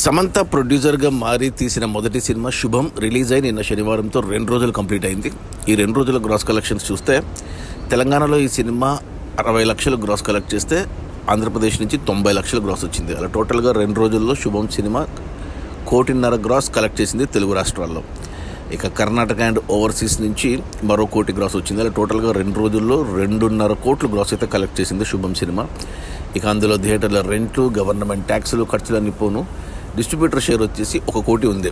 సమంత ప్రొడ్యూసర్గా మారి తీసిన మొదటి సినిమా శుభం రిలీజ్ అయి నిన్న శనివారంతో 2 రోజులు కంప్లీట్ అయింది. ఈ 2 రోజుల గ్రాస్ కలెక్షన్స్ చూస్తే తెలంగాణలో ఈ సినిమా 60 లక్షలు గ్రాస్ కలెక్ట్ చేస్తే ఆంధ్రప్రదేశ్ నుంచి 90 లక్షలు గ్రాస్ వచ్చింది. అలా టోటల్గా 2 రోజుల్లో శుభం సినిమా 1.5 కోటి గ్రాస్ కలెక్ట్ చేసింది తెలుగు రాష్ట్రాల్లో. ఇక కర్ణాటక అండ్ ఓవర్సీస్ నుంచి మరో 1 కోటి గ్రాస్ వచ్చింది. అలా టోటల్గా 2 రోజుల్లో 2.5 కోట్లు గ్రాస్ అయితే కలెక్ట్ చేసింది శుభం సినిమా. ఇక అందులో థియేటర్ల రెంట్లు, గవర్నమెంట్ ట్యాక్సులు, ఖర్చులన్నీ పోను డిస్ట్రిబ్యూటర్ షేర్ వచ్చేసి 1 కోటి ఉంది.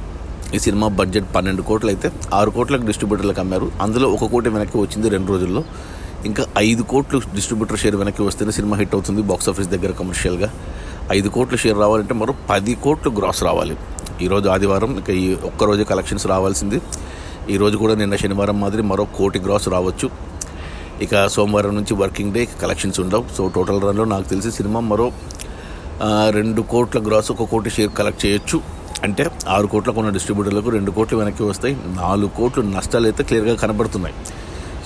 ఈ సినిమా బడ్జెట్ 12 కోట్లు అయితే 6 కోట్లకు డిస్ట్రిబ్యూటర్లకు అమ్మారు. అందులో 1 కోటి వెనక్కి వచ్చింది 2 రోజుల్లో. ఇంకా 5 కోట్లు డిస్ట్రిబ్యూటర్ షేర్ వెనక్కి వస్తేనే సినిమా హిట్ అవుతుంది బాక్సాఫీస్ దగ్గర కమర్షియల్గా. 5 కోట్ల షేర్ రావాలంటే మరో 10 కోట్లు గ్రాస్ రావాలి. ఈరోజు ఆదివారం, ఇక ఈ ఒక్కరోజే కలెక్షన్స్ రావాల్సింది. ఈరోజు కూడా నిన్న శనివారం మాదిరి మరో 1 కోటి గ్రాస్ రావచ్చు. ఇక సోమవారం నుంచి వర్కింగ్ డే కలెక్షన్స్ ఉండవు. సో టోటల్ రన్లో నాకు తెలిసి సినిమా మరో 2 కోట్ల గ్రాస్ 1 కోటి షేర్ కలెక్ట్ చేయొచ్చు. అంటే 6 కోట్లకు ఉన్న డిస్ట్రిబ్యూటర్లకు 2 కోట్లు వెనక్కి వస్తాయి. 4 కోట్లు నష్టాలు అయితే క్లియర్గా కనబడుతున్నాయి.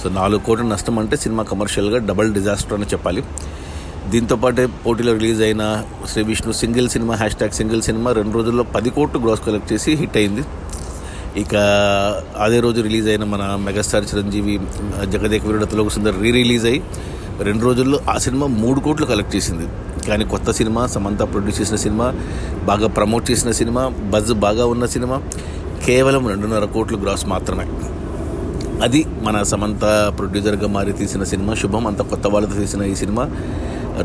సో 4 కోట్ల నష్టం అంటే సినిమా కమర్షియల్గా డబల్ డిజాస్టర్ అని చెప్పాలి. దీంతోపాటే పోటీలో రిలీజ్ అయిన Shri Vishnu single cinema #single cinema 2 రోజుల్లో 10 కోట్లు గ్రాస్ కలెక్ట్ చేసి హిట్ అయింది. ఇక అదే రోజు రిలీజ్ అయిన మన మెగాస్టార్ చిరంజీవి జగదేక వీరుడు అతిలోక సుందరి రిలీజ్ అయ్యి 2 రోజుల్లో ఆ సినిమా 3 కోట్లు కలెక్ట్ చేసింది. కానీ కొత్త సినిమా, సమంత ప్రొడ్యూస్ చేసిన సినిమా, బాగా ప్రమోట్ చేసిన సినిమా, బజ్ బాగా ఉన్న సినిమా కేవలం 2.5 కోట్లు గ్రాస్ మాత్రమే. అది మన సమంత ప్రొడ్యూసర్గా మారి తీసిన సినిమా శుభం. అంత కొత్త వాళ్ళతో తీసిన ఈ సినిమా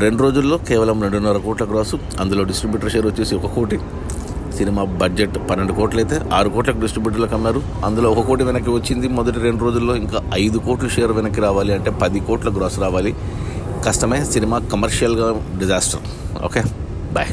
2 రోజుల్లో కేవలం 2.5 కోట్ల గ్రాసు. అందులో డిస్ట్రిబ్యూటర్ షేర్ వచ్చేసి 1 కోటి. సినిమా బడ్జెట్ 12 కోట్లు అయితే 6 కోట్లకు డిస్ట్రిబ్యూటర్లకు అమ్మారు. అందులో 1 కోటి వెనక్కి వచ్చింది మొదటి 2 రోజుల్లో. ఇంకా 5 కోట్లు షేర్ వెనక్కి రావాలి అంటే 10 కోట్ల గ్రాస్ రావాలి. కష్టమే. సినిమా కమర్షియల్గా డిజాస్టర్. Okay, bye.